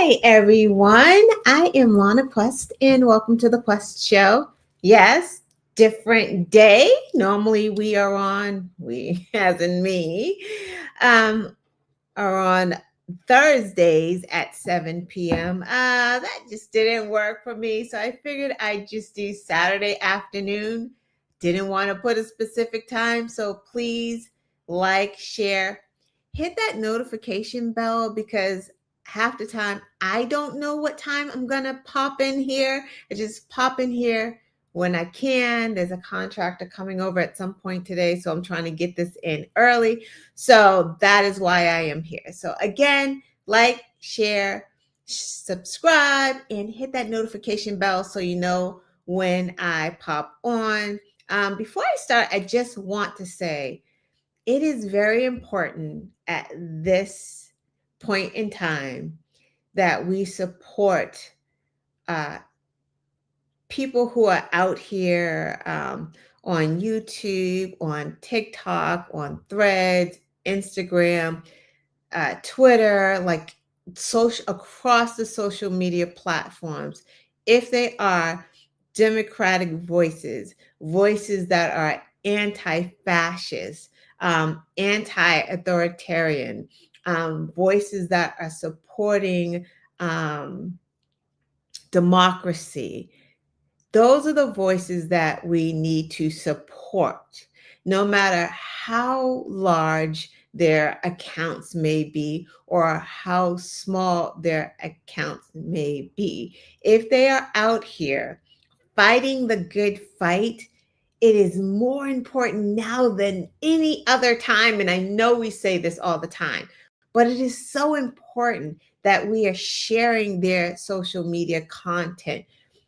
Hi, everyone. I am Lana Quest, and welcome to the Quest Show. Yes, different day. Normally, we, as in me, um, are on Thursdays at 7 p.m. That just didn't work for me, so I figured I'd just do Saturday afternoon. Didn't want to put a specific time, so please like, share, hit that notification bell because half the time I don't know what time I'm gonna pop in here. I just pop in here when I can. There's a contractor coming over at some point today, so I'm trying to get this in early. So that is why I am here. So again, like, share, subscribe, and hit that notification bell so you know when I pop on. Before I start, I just want to say it is very important at this point in time that we support uh, people who are out here on YouTube, on TikTok, on Threads, Instagram, Twitter, like social across the social media platforms. If they are democratic voices, voices that are anti-fascist, anti-authoritarian, voices that are supporting um, democracy, those are the voices that we need to support, no matter how large their accounts may be or how small their accounts may be. If they are out here fighting the good fight, it is more important now than any other time. And I know we say this all the time, but it is so important that we are sharing their social media content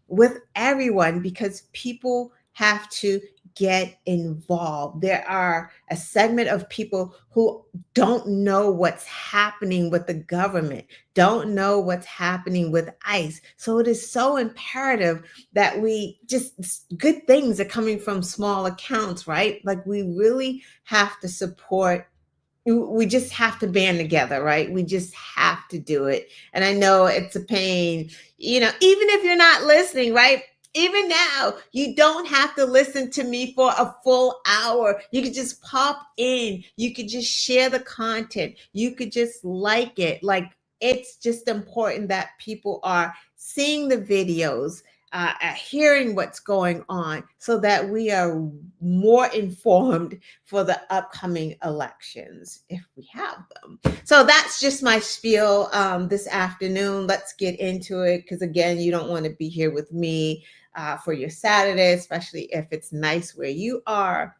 with everyone because people have to get involved. There are a segment of people who don't know what's happening with the government, don't know what's happening with ICE. So it is so imperative that we just, good things are coming from small accounts, right? Like we really have to support, we just have to band together, right? We just have to do it. And I know it's a pain, even if you're not listening, right? Even now, you don't have to listen to me for a full hour. You could just pop in. You could just share the content. You could just like it. Like, it's just important that people are seeing the videos, hearing what's going on so that we are more informed for the upcoming elections if we have them. So that's just my spiel this afternoon. Let's get into it because, again, you don't want to be here with me for your Saturday, especially if it's nice where you are.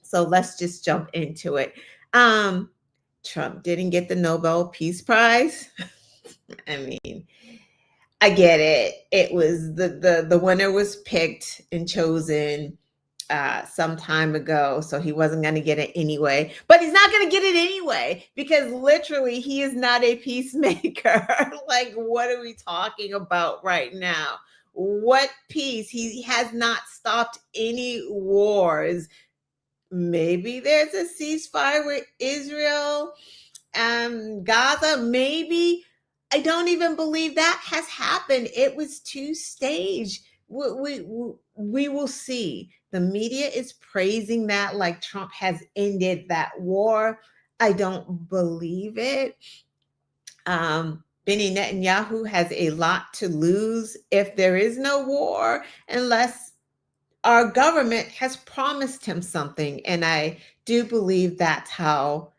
So let's just jump into it. Trump didn't get the Nobel Peace Prize. I mean, I get it. It was the winner was picked and chosen some time ago, so he wasn't going to get it anyway. But he's not going to get it anyway because literally he is not a peacemaker. Like, what are we talking about right now? What peace? He has not stopped any wars. Maybe there's a ceasefire with Israel and Gaza. Maybe. I don't even believe that has happened. It was two-stage. We will see. The media is praising that like Trump has ended that war. I don't believe it. Benny Netanyahu has a lot to lose if there is no war, unless our government has promised him something. And I do believe that's how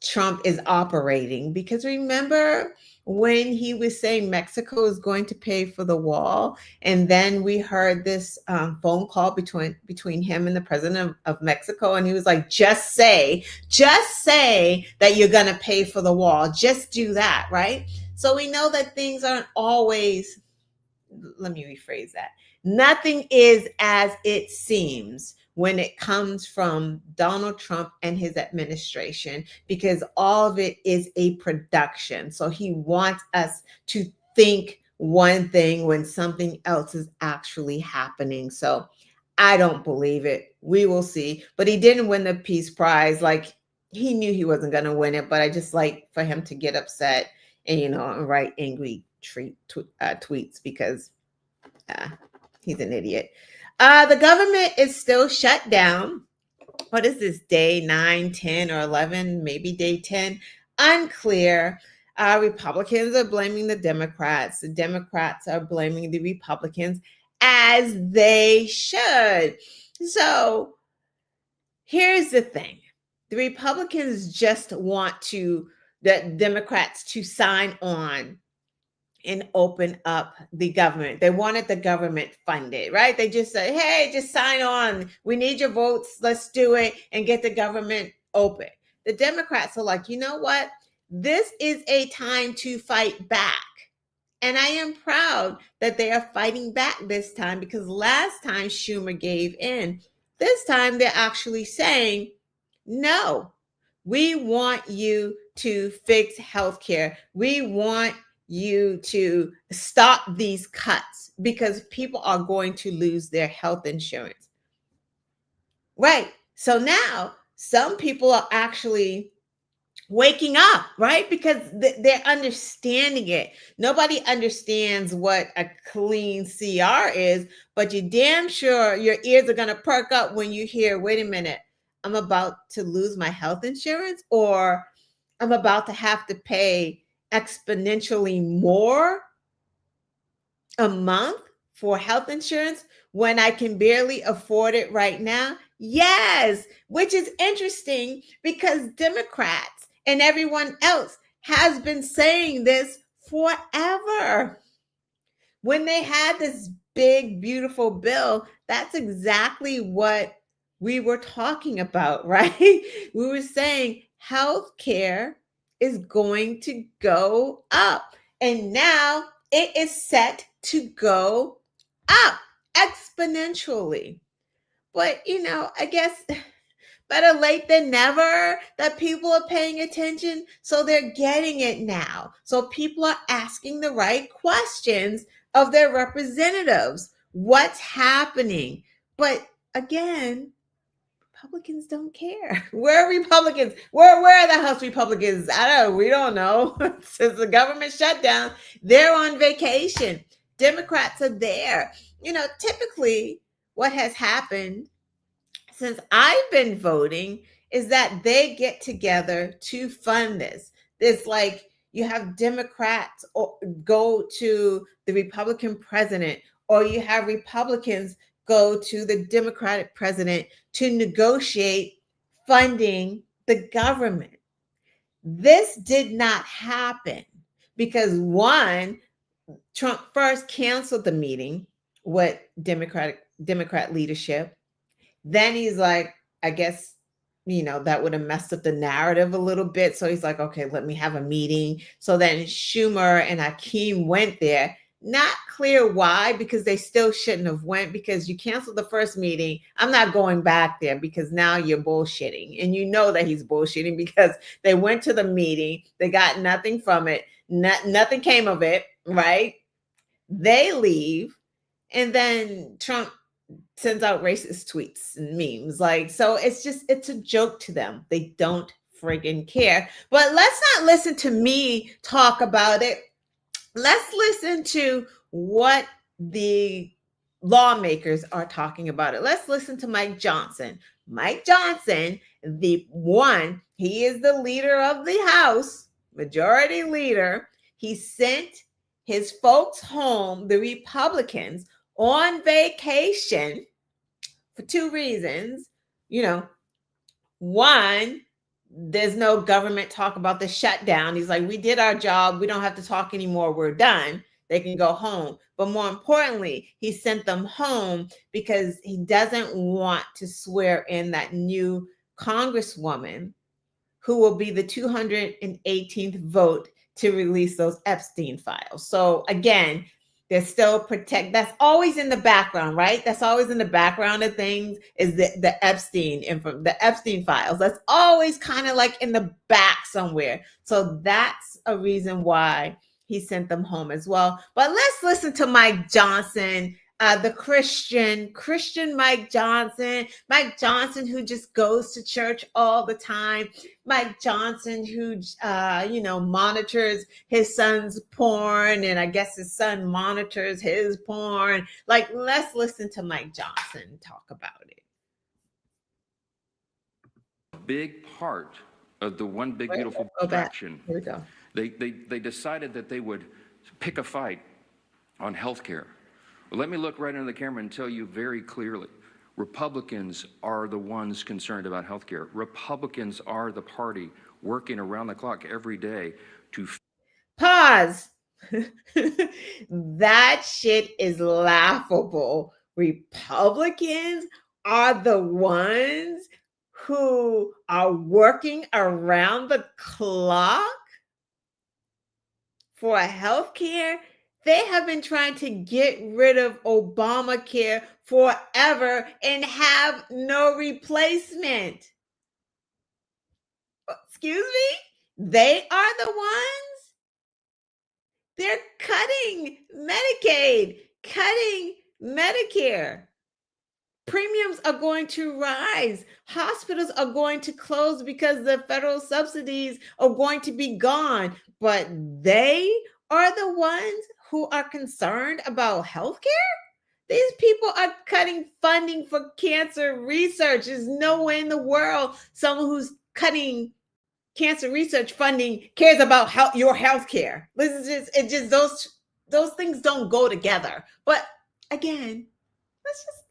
Trump is operating, because remember when he was saying Mexico is going to pay for the wall, and then we heard this phone call between him and the president of Mexico, and he was like, just say that you're going to pay for the wall, just do that, right? So we know that things aren't always, let me rephrase that, nothing is as it seems when it comes from Donald Trump and his administration, because all of it is a production. So he wants us to think one thing when something else is actually happening. So I don't believe it. We will see. But he didn't win the Peace Prize. Like, he knew he wasn't going to win it, but I just like for him to get upset and and write angry tweets because uh, he's an idiot. The government is still shut down. What is this, day 9, 10, or 11? Maybe day 10. Unclear. Republicans are blaming the Democrats. The Democrats are blaming the Republicans, as they should. So here's the thing. The Republicans just want the Democrats to sign on and open up the government. They wanted the government funded, right? They just said, hey, just sign on. We need your votes. Let's do it and get the government open. The Democrats are like, you know what? This is a time to fight back. And I am proud that they are fighting back this time, because last time Schumer gave in. This time they're actually saying, no, we want you to fix healthcare. We want you to stop these cuts because people are going to lose their health insurance. Right. So now some people are actually waking up, right? Because they're understanding it. Nobody understands what a clean CR is, but you damn sure your ears are going to perk up when you hear, wait a minute, I'm about to lose my health insurance, or I'm about to have to pay exponentially more a month for health insurance when I can barely afford it right now. Yes, which is interesting because Democrats and everyone else has been saying this forever. When they had this big, beautiful bill, that's exactly what we were talking about, right? We were saying healthcare is going to go up. And now it is set to go up exponentially. But, I guess better late than never that people are paying attention. So they're getting it now. So people are asking the right questions of their representatives. What's happening? But again, Republicans don't care. Where are Republicans? Where are the House Republicans? We don't know. Since the government shut down, they're on vacation. Democrats are there. Typically what has happened since I've been voting is that they get together to fund this. It's like you have Democrats go to the Republican president, or you have Republicans go to the Democratic president to negotiate funding the government. This did not happen because one, Trump first canceled the meeting with Democrat leadership. Then he's like, I guess, that would have messed up the narrative a little bit. So he's like, okay, let me have a meeting. So then Schumer and Hakeem went there. Not clear why, because they still shouldn't have went, because you canceled the first meeting. I'm not going back there because now you're bullshitting. And you know that he's bullshitting because they went to the meeting. They got nothing from it. Nothing came of it, right? They leave. And then Trump sends out racist tweets and memes. So it's a joke to them. They don't friggin' care. But let's not listen to me talk about it. Let's listen to what the lawmakers are talking about it. Let's listen to Mike Johnson. Mike Johnson, he is the leader of the House, majority leader. He sent his folks home, the Republicans, on vacation for two reasons. One, there's no government talk about the shutdown. He's like, we did our job. We don't have to talk anymore. We're done. They can go home. But more importantly, he sent them home because he doesn't want to swear in that new congresswoman who will be the 218th vote to release those Epstein files. So again, they're still that's always in the background, right? That's always in the background of things, is the Epstein files. That's always kind of like in the back somewhere. So that's a reason why he sent them home as well. But let's listen to Mike Johnson the Christian Mike Johnson, who just goes to church all the time, Mike Johnson, who, monitors his son's porn, and I guess his son monitors his porn. Like, let's listen to Mike Johnson talk about it. Big part of the One Big Beautiful Action. Here we go. They decided that they would pick a fight on health care. Well, let me look right into the camera and tell you very clearly, Republicans are the ones concerned about health care. Republicans are the party working around the clock every day to... Pause. That shit is laughable. Republicans are the ones who are working around the clock for health care. They have been trying to get rid of Obamacare forever and have no replacement. Excuse me? They are the ones? They're cutting Medicaid, cutting Medicare. Premiums are going to rise. Hospitals are going to close because the federal subsidies are going to be gone. But they are the ones who are concerned about healthcare? These people are cutting funding for cancer research. There's no way in the world someone who's cutting cancer research funding cares about your healthcare. Those things don't go together. But again,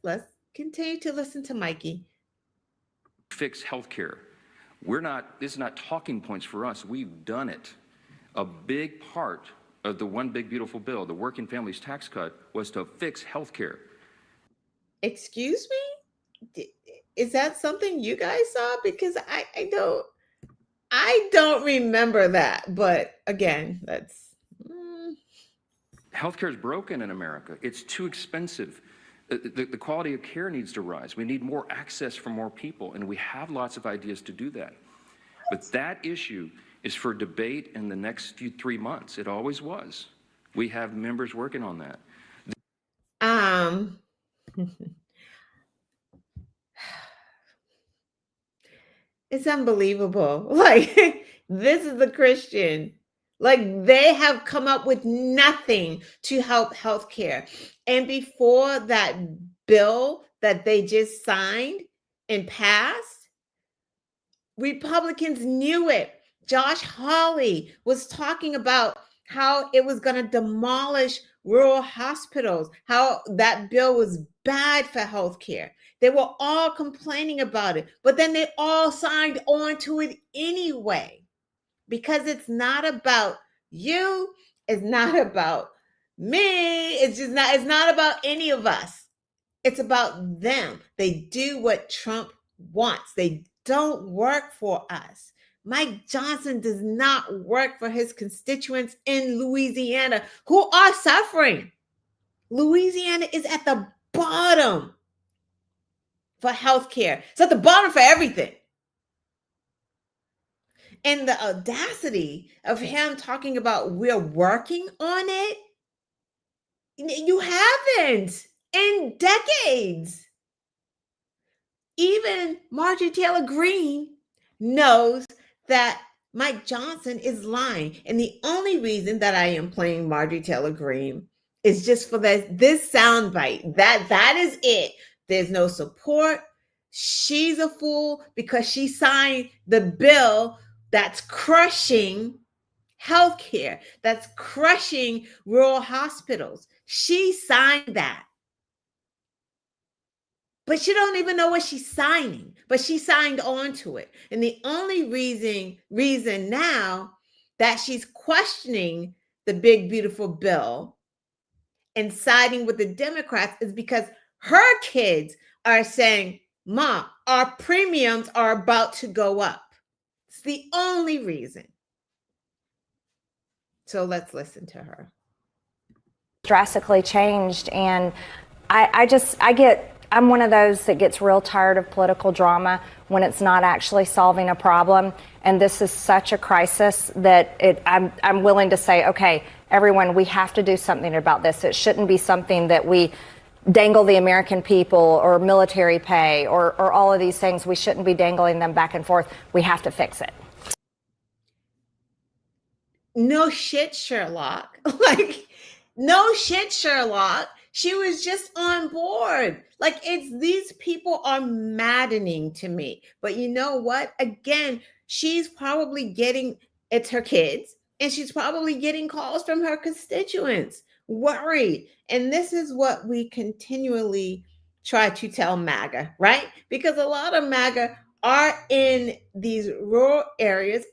let's continue to listen to Mikey. Fix healthcare. This is not talking points for us. We've done it. A big part of the One Big Beautiful Bill, the Working Families Tax Cut, was to fix healthcare. Excuse me? Is that something you guys saw? Because I don't remember that. But again, that's... Healthcare is broken in America. It's too expensive. The quality of care needs to rise. We need more access for more people, and we have lots of ideas to do that. But that issue is for debate in the next 3 months. It always was. We have members working on that. It's unbelievable. Like, this is the Christian. Like, they have come up with nothing to help healthcare. And before that bill that they just signed and passed, Republicans knew it. Josh Hawley was talking about how it was going to demolish rural hospitals, how that bill was bad for healthcare. They were all complaining about it, but then they all signed on to it anyway, because it's not about you. It's not about me. It's not about any of us. It's about them. They do what Trump wants. They don't work for us. Mike Johnson does not work for his constituents in Louisiana who are suffering. Louisiana is at the bottom for healthcare. It's at the bottom for everything. And the audacity of him talking about we're working on it. You haven't in decades. Even Marjorie Taylor Greene knows that Mike Johnson is lying. And the only reason that I am playing Marjorie Taylor Greene is just for this soundbite. That is it. There's no support. She's a fool because she signed the bill that's crushing healthcare, that's crushing rural hospitals. She signed that. But she don't even know what she's signing, but she signed on to it. And the only reason now that she's questioning the big, beautiful bill and siding with the Democrats is because her kids are saying, Mom, our premiums are about to go up. It's the only reason. So let's listen to her. Drastically changed. And I'm one of those that gets real tired of political drama when it's not actually solving a problem. And this is such a crisis that I'm willing to say, okay, everyone, we have to do something about this. It shouldn't be something that we dangle the American people or military pay or all of these things. We shouldn't be dangling them back and forth. We have to fix it. No shit, Sherlock. Like, no shit, Sherlock. She was just on board. Like, these people are maddening to me. But you know what? Again, she's probably it's her kids, and she's probably getting calls from her constituents, worried. And this is what we continually try to tell MAGA, right? Because a lot of MAGA are in these rural areas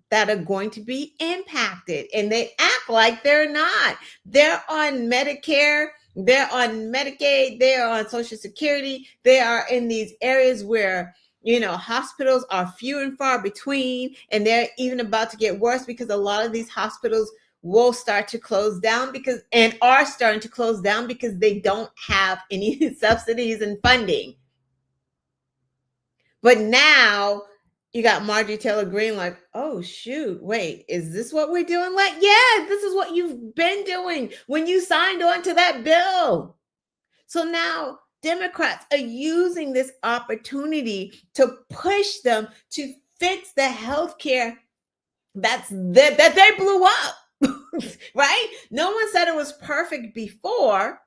that are going to be impacted, and they act like they're not. They're on Medicare, they're on Medicaid, they're on Social Security. They are in these areas where hospitals are few and far between, and they're even about to get worse because a lot of these hospitals will start to close down and are starting to close down because they don't have any subsidies and funding. But now you got Marjorie Taylor Greene like, oh, shoot, wait, is this what we're doing? Like, yeah, this is what you've been doing when you signed on to that bill. So now Democrats are using this opportunity to push them to fix the healthcare that they blew up, right? No one said it was perfect before.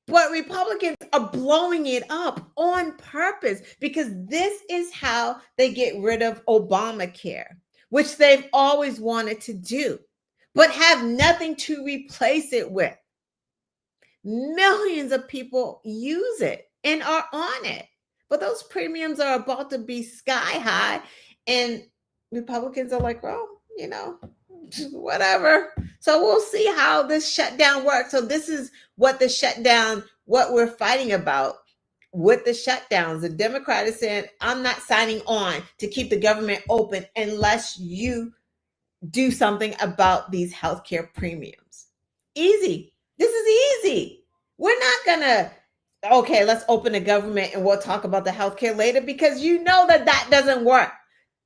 But Republicans are blowing it up on purpose because this is how they get rid of Obamacare, which they've always wanted to do, but have nothing to replace it with. Millions of people use it and are on it, but those premiums are about to be sky high, and Republicans are like, well, whatever. So we'll see how this shutdown works. So this is what we're fighting about with the shutdowns. The Democrat is saying, I'm not signing on to keep the government open unless you do something about these healthcare premiums. Easy. This is easy. We're not gonna, okay, let's open the government and we'll talk about the healthcare later, because that doesn't work.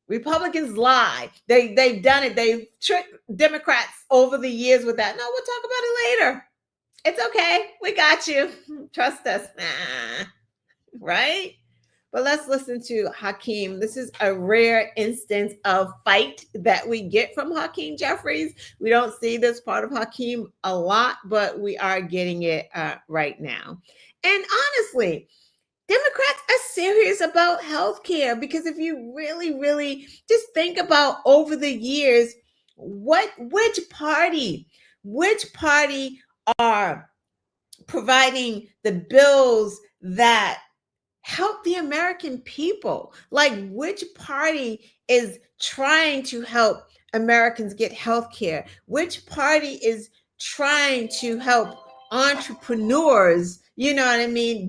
Republicans lie. They've done it. They've tricked Democrats over the years with that. No, we'll talk about it later. It's okay. We got you. Trust us. Right? But let's listen to Hakeem. This is a rare instance of fight that we get from Hakeem Jeffries. We don't see this part of Hakeem a lot, but we are getting it right now. And honestly, Democrats are serious about healthcare, because if you really, really just think about over the years, which party are providing the bills that help the American people? Like, which party is trying to help Americans get healthcare? Which party is trying to help entrepreneurs,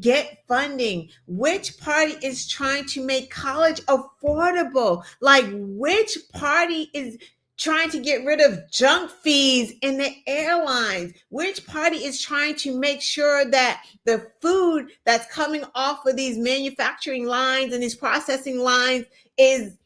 get funding? Which party is trying to make college affordable? Like, which party is trying to get rid of junk fees in the airlines? Which party is trying to make sure that the food that's coming off of these manufacturing lines and these processing lines is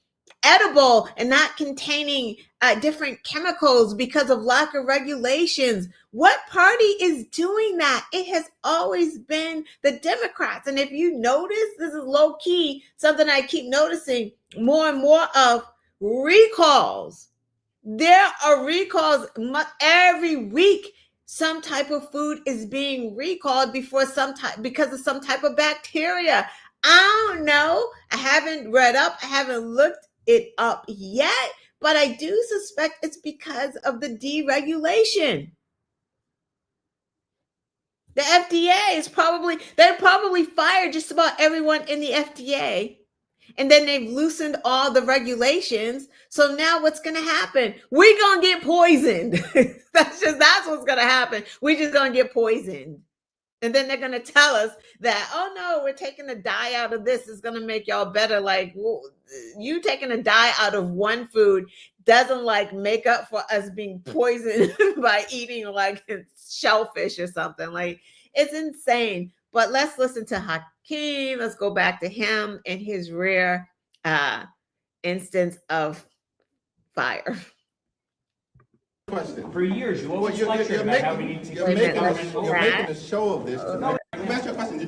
edible and not containing different chemicals because of lack of regulations? What party is doing that? It has always been the Democrats. And if you notice, this is low key, something I keep noticing more and more of: recalls. There are recalls every week. Some type of food is being recalled because of some type of bacteria. I don't know. I haven't read up. I haven't looked it up yet, but I do suspect it's because of the deregulation. The FDA they probably fired just about everyone in the FDA. And then they've loosened all the regulations. So now what's going to happen? We're going to get poisoned. That's what's going to happen. We're just going to get poisoned. And then they're going to tell us that, oh no, we're taking the dye out of this. It's going to make y'all better. Like, well, you taking a dye out of one food doesn't make up for us being poisoned by eating shellfish or something. Like, it's insane. But let's listen to Hakeem. Let's go back to him and his rare instance of fire. Question. For years, you always lectured about how we need to. You're making a show of this.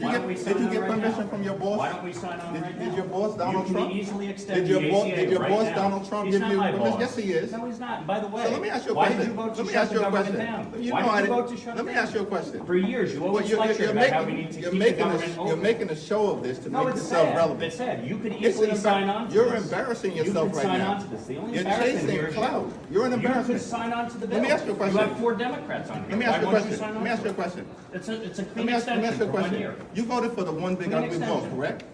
Why don't we sign did you on get right permission now? from your boss? Why don't we sign on right now? Did your boss Donald You Trump? can easily extend Did your the boss? ACA Did your right boss now. Donald Trump He's give not you my permission? boss. Yes, he is. No, he's not. And by the way, So let me ask you a why question. did you vote to Let me shut ask the you a government question. down? You Why know I did you didn't- vote to shut Let me it down? ask you a question. For years, you Well, always lectured about how we need to keep the government open. you're making a show of this to No, make it's yourself sad. relevant. It's sad. You could It's easily an sign on to You're this. embarrassing You yourself could right sign now. on to this. The only You're embarrassment chasing here is clout. you. You're an You could embarrassment. sign on to the bill. Let me ask you a question. You have 4 Democrats on here. Let me ask you a Why won't question. sign Let me on ask you a to it? question. It's a Let clean me ask you extension a for 1 question. year. You voted for the one big Clean ugly bill, extension. correct?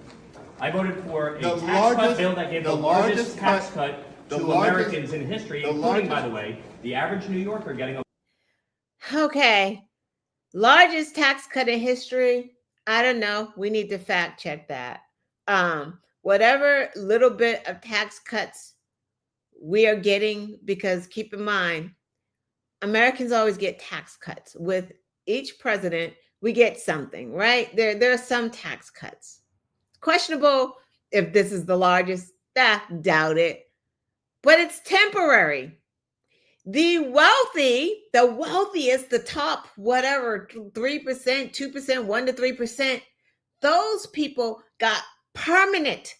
I voted for a The tax largest- cut bill that gave the largest tax cut the to largest- Americans in history, the including, by largest- the way, the average New Yorker getting a Okay. Largest tax cut in history. I don't know. We need to fact check that. Whatever little bit of tax cuts we are getting, because keep in mind, Americans always get tax cuts. With each president, we get something, right? There are some tax cuts. Questionable if this is the largest. Doubt it. But it's temporary. The wealthiest, the top, whatever, 3%, 2%, 1 to 3%, those people got permanent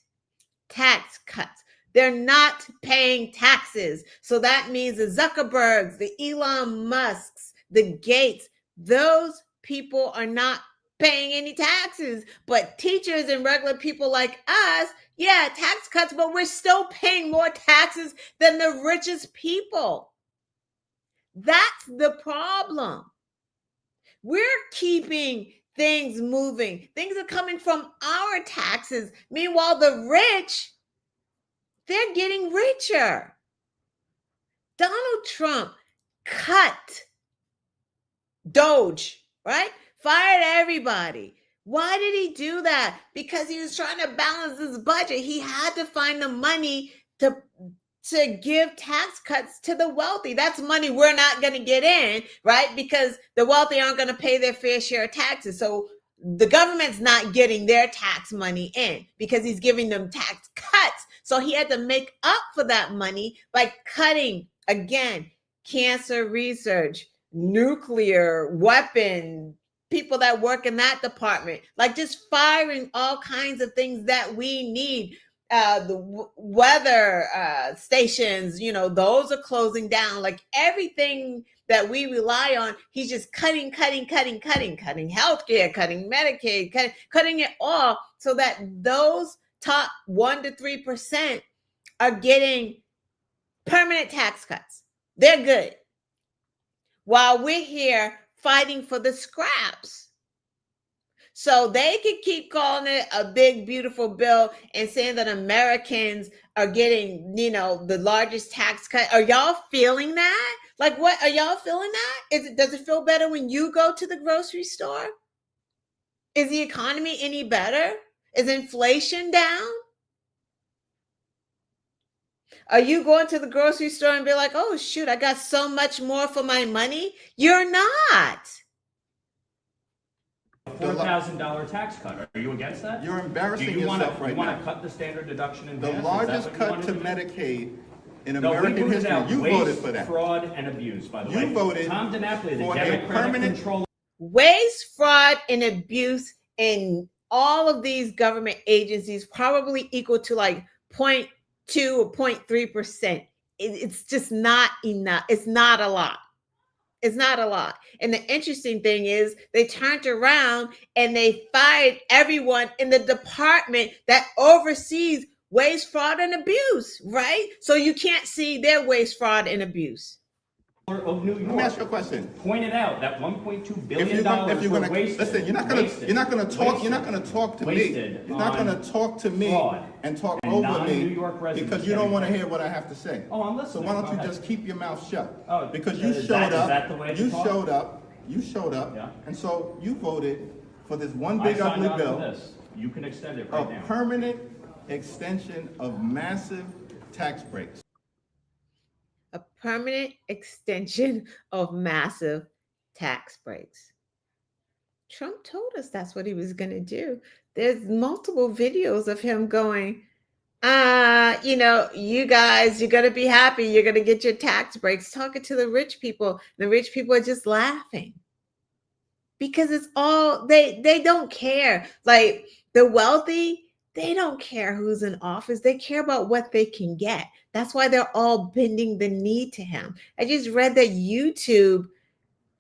tax cuts. They're not paying taxes. So that means the Zuckerbergs, the Elon Musks, the Gates, those people are not paying any taxes. But teachers and regular people like us, yeah, tax cuts, but we're still paying more taxes than the richest people. That's the problem. We're keeping things moving. Things are coming from our taxes. Meanwhile, the rich, they're getting richer. Donald Trump cut Doge, right? Fired everybody. Why did he do that? Because he was trying to balance his budget. He had to find the money to give tax cuts to the wealthy. That's money we're not going to get in, right? Because the wealthy aren't going to pay their fair share of taxes. So the government's not getting their tax money in because he's giving them tax cuts. So he had to make up for that money by cutting, again, cancer research, nuclear weapon, people that work in that department, like just firing all kinds of things that we need. The weather stations, those are closing down. Like everything that we rely on, he's just cutting healthcare, cutting Medicaid, cutting it all so that those top 1 to 3% are getting permanent tax cuts. They're good. While we're here fighting for the scraps. So they can keep calling it a big, beautiful bill and saying that Americans are getting, the largest tax cut. Are y'all feeling that? Like, what are y'all feeling that? Does it feel better when you go to the grocery store? Is the economy any better? Is inflation down? Are you going to the grocery store and be like, oh, shoot, I got so much more for my money? You're not. $4,000 tax cut. Are you against that? You're embarrassing yourself right now. You want to cut the standard deduction in The half? largest cut to Medicaid in American we history. out You waste, voted for that. Fraud and abuse, by the You way. voted Tom DiNapoli, the for a Democratic permanent control. Waste, fraud, and abuse in all of these government agencies probably equal to like 0.2 or 0.3%. It's just not enough. It's not a lot. It's not a lot. And the interesting thing is they turned around and they fired everyone in the department that oversees waste, fraud, and abuse, right? So you can't see their waste, fraud, and abuse. Of New York. Let me ask you a question. Pointed out that $1.2 billion If you're gonna wasted. listen, you're not gonna talk to me. You're not gonna talk to me and talk and over non-New me York residents because you don't getting want to paid. hear what I have to say. Oh, I'm So listening. why don't Go you ahead. just keep your mouth shut? Oh, Because you is showed that up. the way to You talk? showed up. You showed up. Yeah. And so you voted for this one I big signed ugly on to bill, this. You can extend it a right now. permanent extension of massive tax breaks. A permanent extension of massive tax breaks. Trump told us that's what he was going to do. There's multiple videos of him going, you guys, you're going to be happy. You're going to get your tax breaks. Talking to the rich people. The rich people are just laughing. because it's all they don't care. Like the wealthy, they don't care who's in office. They care about what they can get. That's why they're all bending the knee to him. I just read that YouTube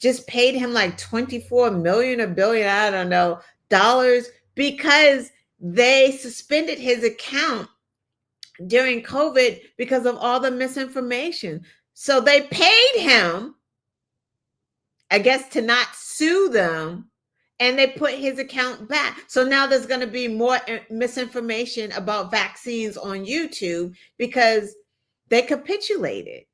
just paid him like 24 million or billion, I don't know, dollars because they suspended his account during COVID because of all the misinformation. So they paid him, I guess, to not sue them, and they put his account back. So now there's going to be more misinformation about vaccines on YouTube because they capitulated.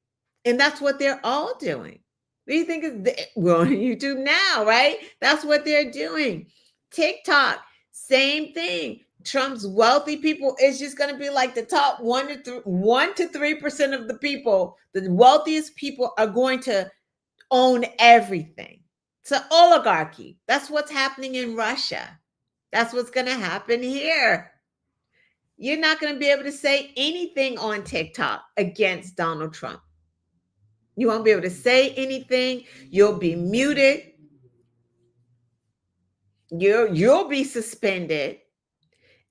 And that's what they're all doing. What do you think is we're on YouTube now, right? That's what they're doing. TikTok, same thing. Trump's wealthy people is just going to be like the top 1 to 3% of the people. The wealthiest people are going to own everything. It's an oligarchy. That's what's happening in Russia. That's what's going to happen here. You're not going to be able to say anything on TikTok against Donald Trump. You won't be able to say anything. You'll be muted. You'll be suspended.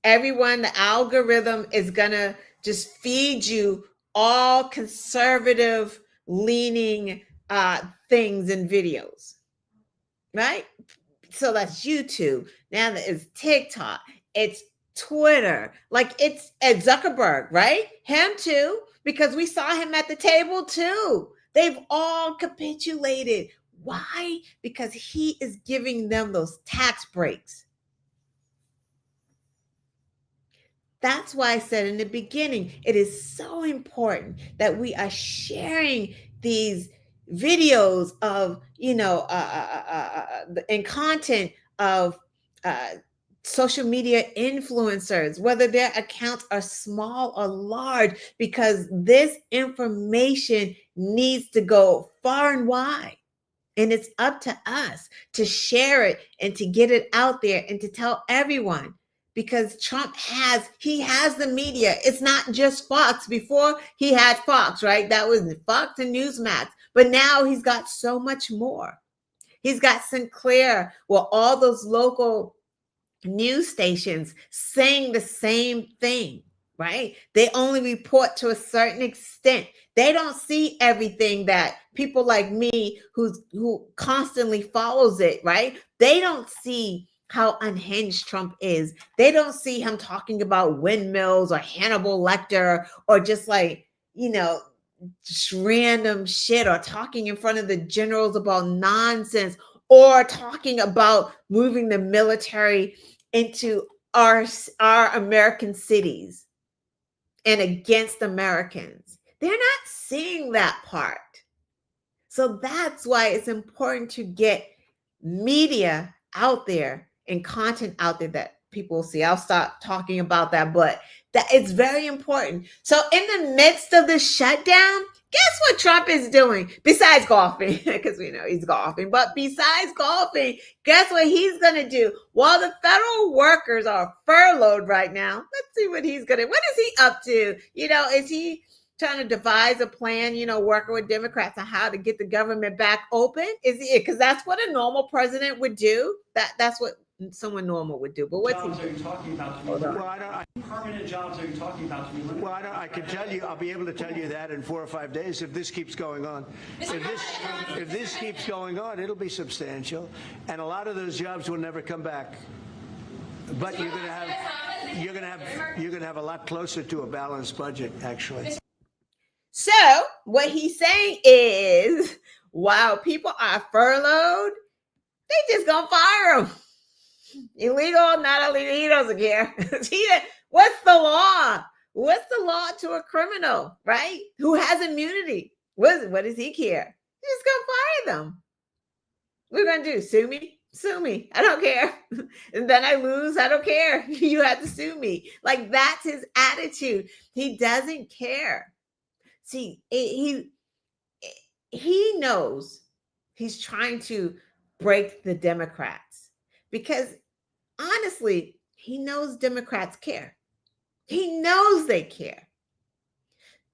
Everyone, the algorithm is going to just feed you all conservative leaning things and videos, right? So that's YouTube. Now it's TikTok. It's Twitter. Like it's Ed Zuckerberg, right? Him too, because we saw him at the table too. They've all capitulated. Why? Because he is giving them those tax breaks. That's why I said in the beginning, it is so important that we are sharing these videos of, and content of social media influencers, whether their accounts are small or large, because this information needs to go far and wide. And it's up to us to share it and to get it out there and to tell everyone. Because Trump has the media. It's not just Fox. Before he had Fox, right? That was Fox and Newsmax. But now he's got so much more. He's got Sinclair, well, all those local news stations saying the same thing, right? They only report to a certain extent. They don't see everything that people like me who constantly follows it, right? They don't see how unhinged Trump is. They don't see him talking about windmills or Hannibal Lecter or just like, just random shit, or talking in front of the generals about nonsense, or talking about moving the military into our American cities and against Americans. They're not seeing that part. So that's why it's important to get media out there and content out there that people see. I'll stop talking about that, but that it's very important. So in the midst of the shutdown, guess what Trump is doing besides golfing? Because we know he's golfing, but besides golfing, guess what he's going to do? While the federal workers are furloughed right now, let's see what is he up to? Is he trying to devise a plan, working with Democrats on how to get the government back open? Is he? Because that's what a normal president would do. That's what someone normal would do. But what's jobs are you talking about to me? Well, Permanent jobs are you talking about to me? I can tell you, I'll be able to tell you that in 4 or 5 days if this keeps going on. If this keeps going on, it'll be substantial, and a lot of those jobs will never come back. But you're going to have a lot closer to a balanced budget, actually. So what he's saying is, while people are furloughed, they just gonna fire them. Illegal, not illegal, he doesn't care. What's the law? What's the law to a criminal, right? Who has immunity? What does he care? He's just gonna fire them. What are you gonna do? Sue me? Sue me. I don't care. And then I lose. I don't care. You have to sue me. Like, that's his attitude. He doesn't care. See, he knows he's trying to break the Democrats, because honestly, he knows Democrats care. He knows they care.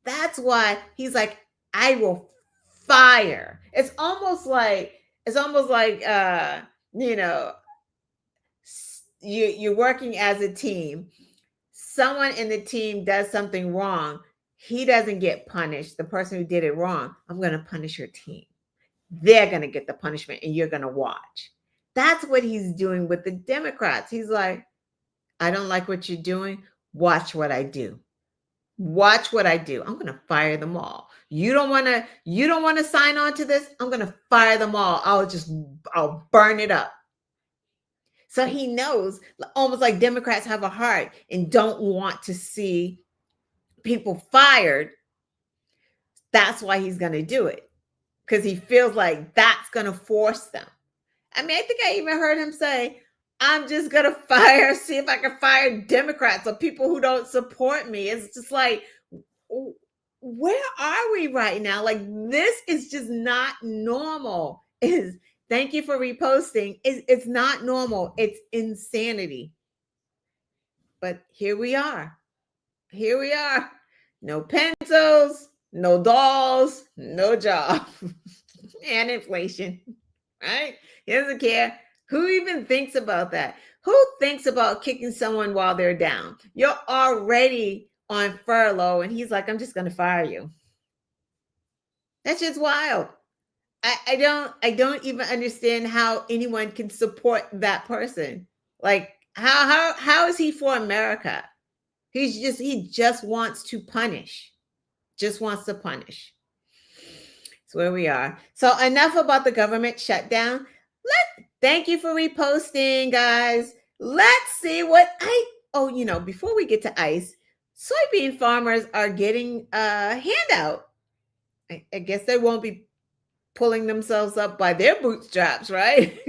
That's why he's like, I will fire. It's almost like you know, you're working as a team. Someone in the team does something wrong. He doesn't get punished. The person who did it wrong, I'm going to punish your team. They're going to get the punishment and you're going to watch. That's what he's doing with the Democrats. He's like, I don't like what you're doing. Watch what I do. Watch what I do. I'm going to fire them all. You don't want to sign on to this? I'm going to fire them all. I'll burn it up. So he knows, almost like Democrats have a heart and don't want to see people fired. That's why he's going to do it, because he feels like that's going to force them. I mean, I think I even heard him say, I'm just going to see if I can fire Democrats or people who don't support me. It's just like, where are we right now? Like, this is just not normal. Thank you for reposting. It's not normal. It's insanity. But here we are. Here we are. No pencils, no dolls, no job, and inflation, right? He doesn't care. Who even thinks about that? Who thinks about kicking someone while they're down? You're already on furlough, and he's like, I'm just going to fire you. That's just wild. I don't even understand how anyone can support that person. Like, how is he for America? He just wants to punish. Just wants to punish. That's where we are. So enough about the government shutdown. Thank you for reposting, guys. Let's see what before we get to ICE, soybean farmers are getting a handout. I guess they won't be pulling themselves up by their bootstraps, right?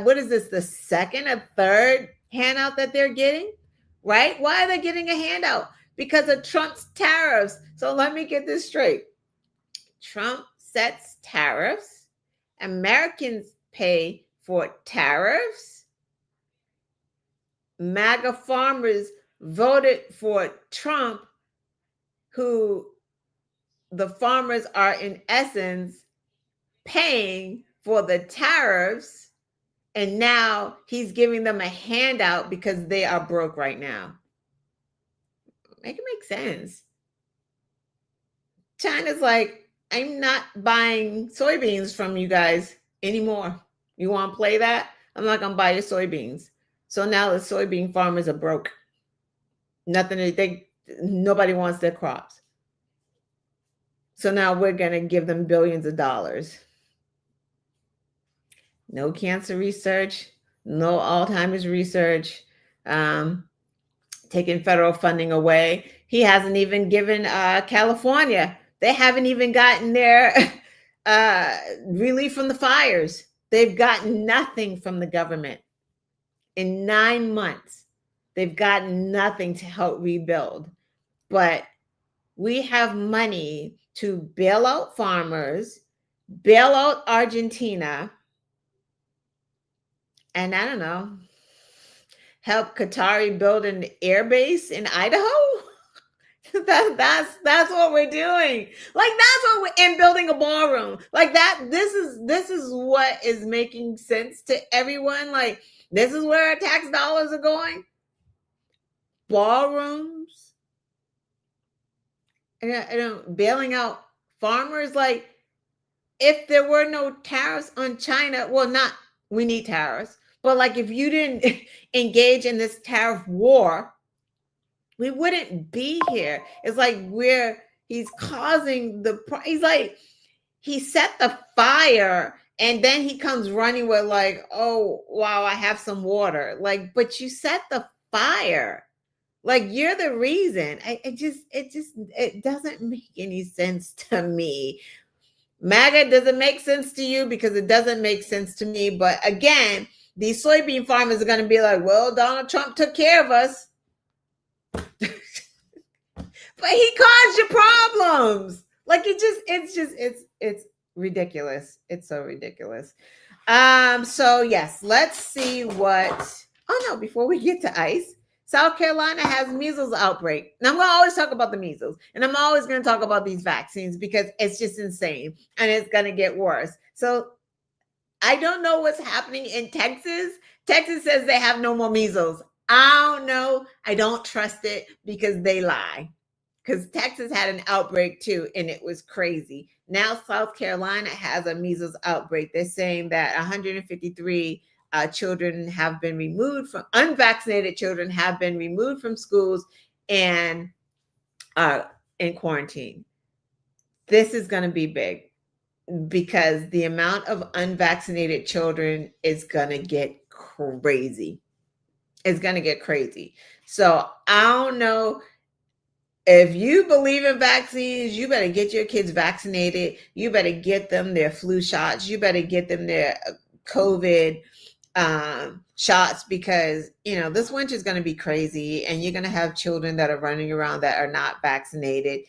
What is this, the second or third handout that they're getting, right? Why are they getting a handout? Because of Trump's tariffs. So let me get this straight. Trump sets tariffs. Americans pay for tariffs. MAGA farmers voted for Trump, who the farmers are in essence paying for the tariffs, and now he's giving them a handout because they are broke right now. Make it make sense. China's like, I'm not buying soybeans from you guys anymore. You want to play that? I'm not going to buy your soybeans. So now the soybean farmers are broke. Nobody wants their crops. So now we're going to give them billions of dollars. No cancer research, no Alzheimer's research, taking federal funding away. He hasn't even given California. They haven't even gotten their relief from the fires. They've gotten nothing from the government. In 9 months, they've gotten nothing to help rebuild. But we have money to bail out farmers, bail out Argentina, and I don't know, help Qatari build an air base in Idaho. That's what we're doing. Like, that's what we're and building a ballroom. Like that. This is what is making sense to everyone. Like, this is where our tax dollars are going. Ballrooms. And bailing out farmers. Like, if there were no tariffs on China, we need tariffs. But like, if you didn't engage in this tariff war, we wouldn't be here. It's like he's causing he's like, he set the fire and then he comes running with like, oh, wow, I have some water. Like, but you set the fire. Like, you're the reason. It doesn't make any sense to me. MAGA doesn't make sense to you because it doesn't make sense to me. But again, these soybean farmers are going to be like, well, Donald Trump took care of us. But he caused you problems. Like, it's ridiculous. It's so ridiculous. So yes, let's see before we get to ICE, South Carolina has measles outbreak. Now, I'm going to always talk about the measles, and I'm always going to talk about these vaccines because it's just insane and it's going to get worse. So I don't know what's happening in Texas. Texas says they have no more measles. I don't know. I don't trust it because they lie. Because Texas had an outbreak too, and it was crazy. Now South Carolina has a measles outbreak. They're saying that 153 children have been removed from unvaccinated children have been removed from schools and in quarantine. This is going to be big because the amount of unvaccinated children is going to get crazy. It's going to get crazy. So I don't know. If you believe in vaccines, you better get your kids vaccinated. You better get them their flu shots. You better get them their COVID shots because, this winter is going to be crazy and you're going to have children that are running around that are not vaccinated.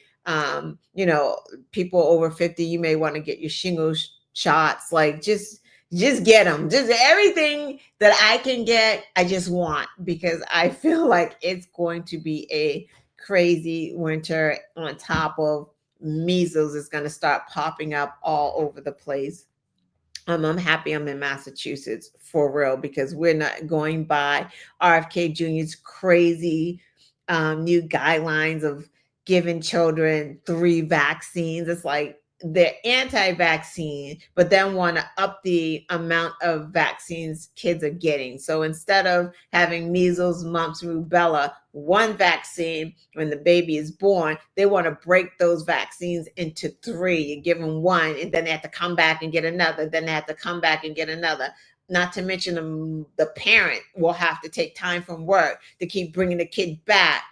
People over 50, you may want to get your shingles shots. Like just get them. Just everything that I can get, I just want because I feel like it's going to be a crazy winter on top of measles is going to start popping up all over the place. I'm happy I'm in Massachusetts for real because we're not going by RFK Jr.'s crazy new guidelines of giving children 3 vaccines. It's like they're anti-vaccine, but then want to up the amount of vaccines kids are getting. So instead of having measles, mumps, rubella, 1 vaccine when the baby is born, they want to break those vaccines into 3. You give them 1, and then they have to come back and get another. Then they have to come back and get another. Not to mention the parent will have to take time from work to keep bringing the kid back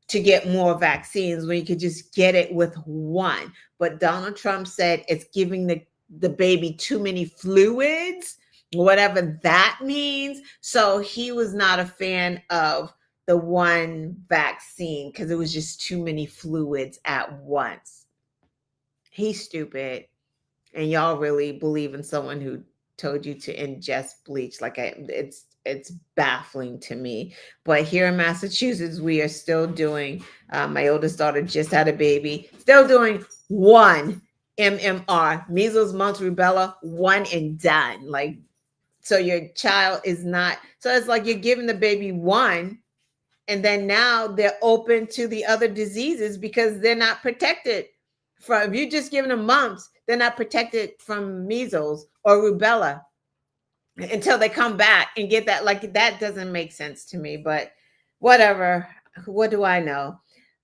to get more vaccines when you could just get it with 1. But Donald Trump said it's giving the baby too many fluids, whatever that means. So he was not a fan of the 1 vaccine because it was just too many fluids at once. He's stupid. And y'all really believe in someone who told you to ingest bleach. Like it's baffling to me. But here in Massachusetts, we are still doing, my oldest daughter just had a baby, still doing 1 MMR, measles, mumps, rubella, 1 and done. Like, so your child is not, so it's like you're giving the baby 1, and then now they're open to the other diseases because they're not protected from, if you're just giving them mumps, they're not protected from measles or rubella until they come back and get that. Like, that doesn't make sense to me, but whatever. What do I know?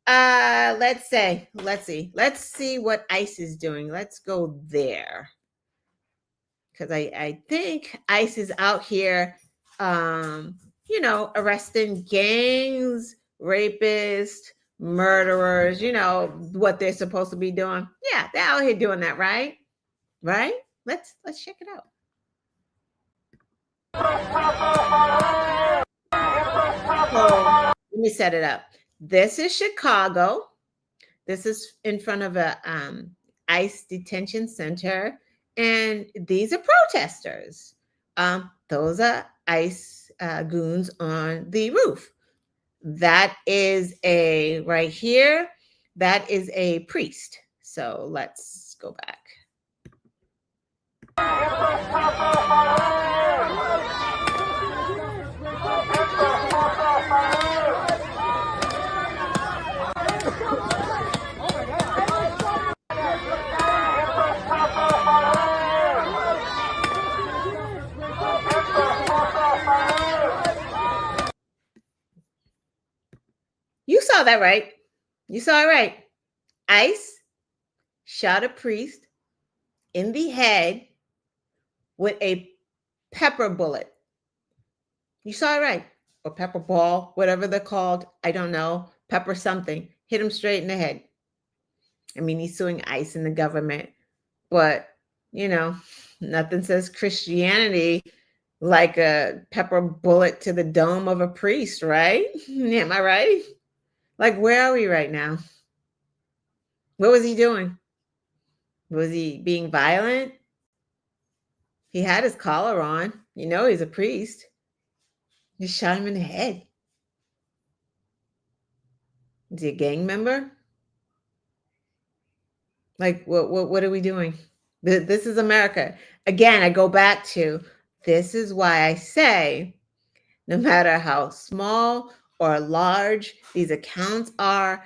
Let's see what ICE is doing. Let's go there. Because I think ICE is out here, arresting gangs, rapists, murderers, what they're supposed to be doing. Yeah, they're out here doing that, right? Right? Let's check it out. So, let me set it up. This is Chicago. This is in front of a ICE detention center, and these are protesters. Those are ICE goons on the roof. That is right here, that is a priest. So let's go back. You saw that, right? You saw it right. ICE shot a priest in the head with a pepper bullet. You saw it right. Or pepper ball, whatever they're called. I don't know. Pepper something. Hit him straight in the head. I mean, he's suing ICE and the government. But, nothing says Christianity like a pepper bullet to the dome of a priest, right? Am I right? Like, where are we right now? What was he doing? Was he being violent? He had his collar on. He's a priest. You shot him in the head. Is he a gang member? Like, what are we doing? This is America. Again, I go back to, this is why I say, no matter how small or large these accounts are,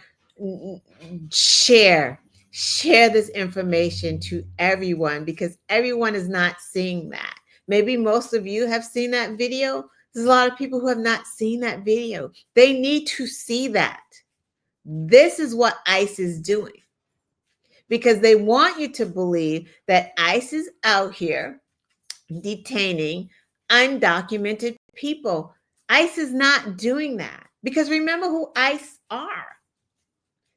share this information to everyone, because everyone is not seeing that. Maybe most of you have seen that video. There's a lot of people who have not seen that video. They need to see that. This is what ICE is doing, because they want you to believe that ICE is out here detaining undocumented people. ICE is not doing that, because remember who ICE are.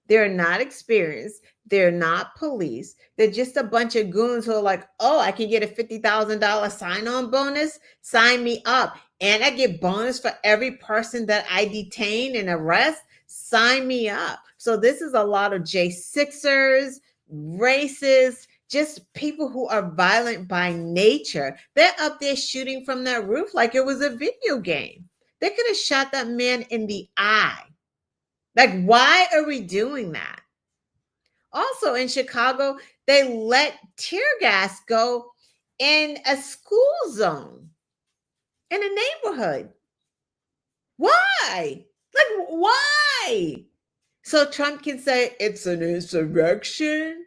They're not experienced. They're not police. They're just a bunch of goons who are like, oh, I can get a $50,000 sign-on bonus. Sign me up. And I get bonus for every person that I detain and arrest. Sign me up. So this is a lot of J6ers, racists, just people who are violent by nature. They're up there shooting from that roof like it was a video game. They could have shot that man in the eye. Like, why are we doing that? Also in Chicago, they let tear gas go in a school zone, in a neighborhood. Why? Like, why? So Trump can say it's an insurrection.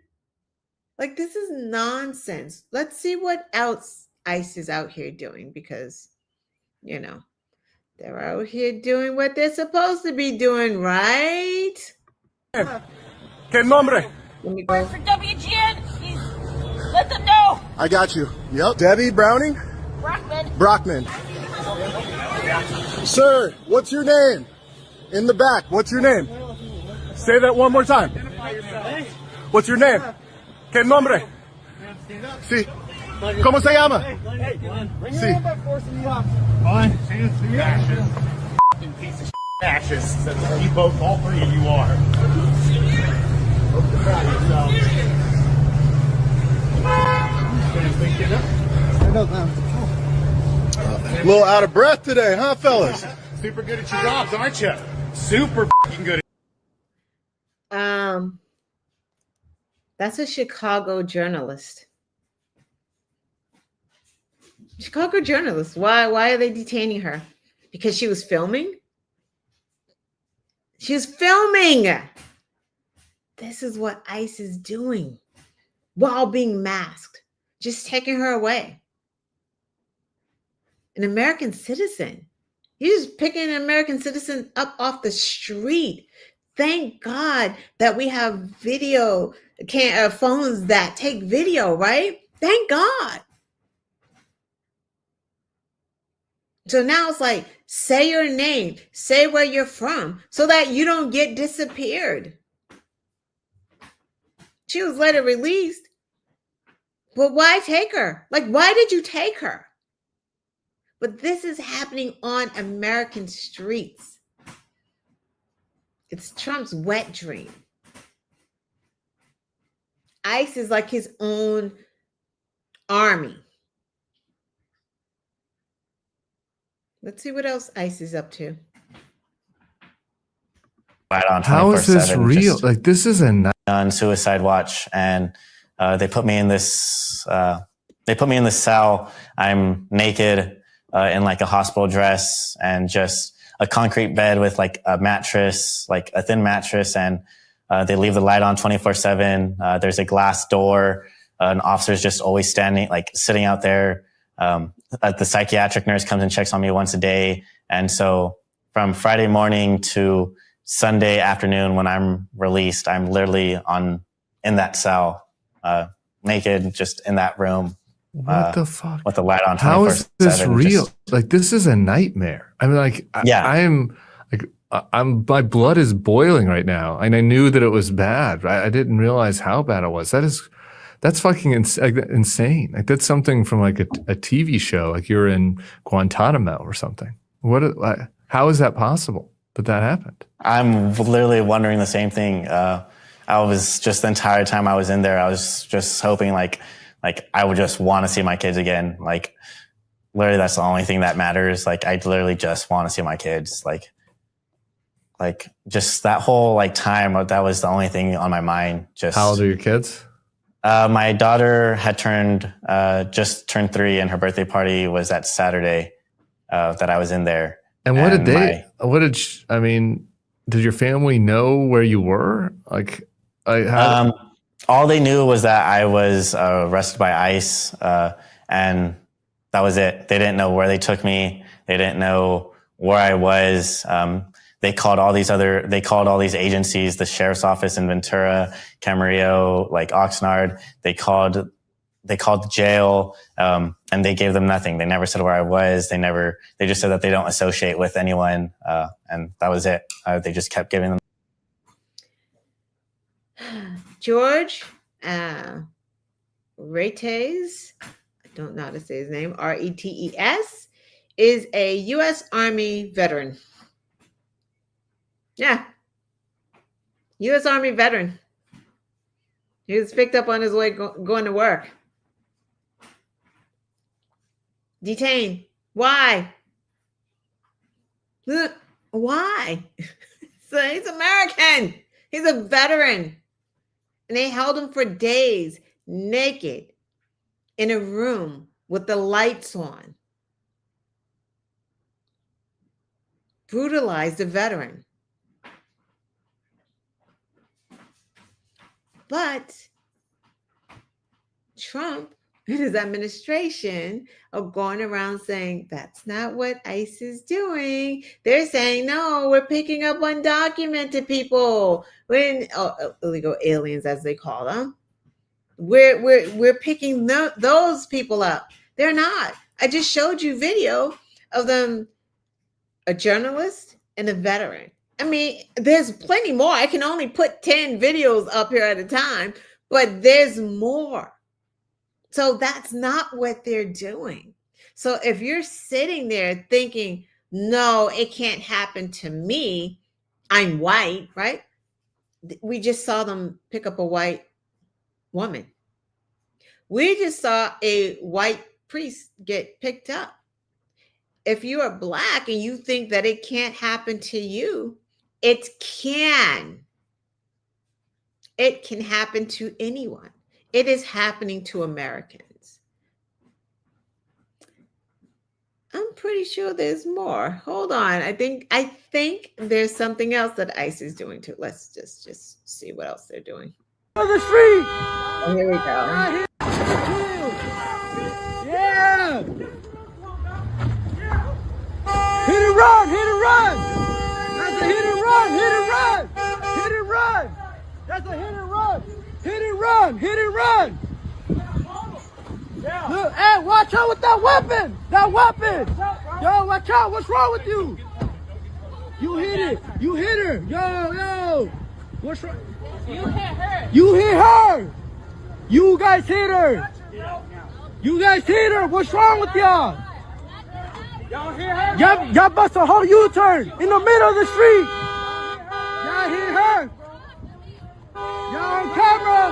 Like, this is nonsense. Let's see what else ICE is out here doing, because, you know, they're out here doing what they're supposed to be doing, right? ¿Qué nombre? Let me go. Work for WGN. Let them know. I got you. Yep. Debbie Browning? Brockman. Sir, what's your name? In the back, what's your name? Say that one more time. What's your name? ¿Qué nombre? Sí. ¿Cómo se llama? Sí. Fine. Ashes. Fucking piece of shit. Ashes. That's what you both, all three of you are. A little out of breath today, huh, fellas? Super good at your jobs, aren't you? Super fucking good. That's a Chicago journalist. Chicago journalist. Why are they detaining her? Because she was filming? She was filming. This is what ICE is doing while being masked, just taking her away. An American citizen. You're just picking an American citizen up off the street. Thank God that we have video phones that take video, right? Thank God. So now it's like, say your name, say where you're from, so that you don't get disappeared. She was later released, but why take her? Like, why did you take her? But this is happening on American streets. It's Trump's wet dream. ICE is like his own army. Let's see what else ICE is up to. Right on. How is this real? Like, this is on suicide watch, and they put me in this. They put me in this cell. I'm naked in like a hospital dress and just a concrete bed with like a mattress, like a thin mattress, and they leave the light on 24/7. There's a glass door. An officer's just always standing, like sitting out there. The psychiatric nurse comes and checks on me once a day. And so from Friday morning to Sunday afternoon, when I'm released, I'm literally in that cell, naked, just in that room. What the fuck? With the light on. How is this real? Like, this is a nightmare. I mean, like, yeah. My blood is boiling right now. And I knew that it was bad. I didn't realize how bad it was. That's fucking insane. Like, that's something from like a TV show. Like, you're in Guantanamo or something. How is that possible that happened? I'm literally wondering the same thing. I was just the entire time I was in there, I was just hoping like I would just want to see my kids again. Like, literally, that's the only thing that matters. Like, I literally just want to see my kids. Like just that whole like time, that was the only thing on my mind. Just how old are your kids? My daughter had just turned 3, and her birthday party was that Saturday that I was in there. And what did did your family know where you were? Like, all they knew was that I was arrested by ICE, and that was it. They didn't know where they took me. They didn't know where I was. They called all these agencies, the sheriff's office in Ventura, Camarillo, like Oxnard. They called the jail, and they gave them nothing. They never said where I was. They just said that they don't associate with anyone. And that was it. They just kept giving them. George Retes, I don't know how to say his name, Retes, is a U.S. Army veteran. Yeah. U.S. Army veteran. He was picked up on his way going to work. Detained. Why? Why? So he's American. He's a veteran. And they held him for days, naked, in a room with the lights on. Brutalized a veteran. But Trump and his administration are going around saying that's not what ICE is doing. They're saying, no, we're picking up undocumented people, illegal aliens, as they call them. We're picking those people up. They're not. I just showed you video of them, a journalist and a veteran. I mean, there's plenty more. I can only put 10 videos up here at a time, but there's more. So that's not what they're doing. So if you're sitting there thinking, no, it can't happen to me, I'm white, right? We just saw them pick up a white woman. We just saw a white priest get picked up. If you are Black and you think that it can't happen to you, it can. It can happen to anyone. It is happening to Americans. I'm pretty sure there's more. Hold on. I think there's something else that ICE is doing too. Let's just see what else they're doing. On the street. Oh, here we go. Yeah. Hit and run. Hit and run. That's a hit and run. Hit and run. Hit and run. That's a hit and run. Hit and run. Hit and run. Look, hey, watch out with that weapon. That weapon. Yo, watch out. What's wrong with you? You hit it. You hit her. Yo. What's wrong? You hit her. You hit her. You guys hit her. You guys hit her. What's wrong with y'all? Y'all hit her? Y'all bust a whole U-turn in the middle of the street. Y'all hit her. Y'all on camera.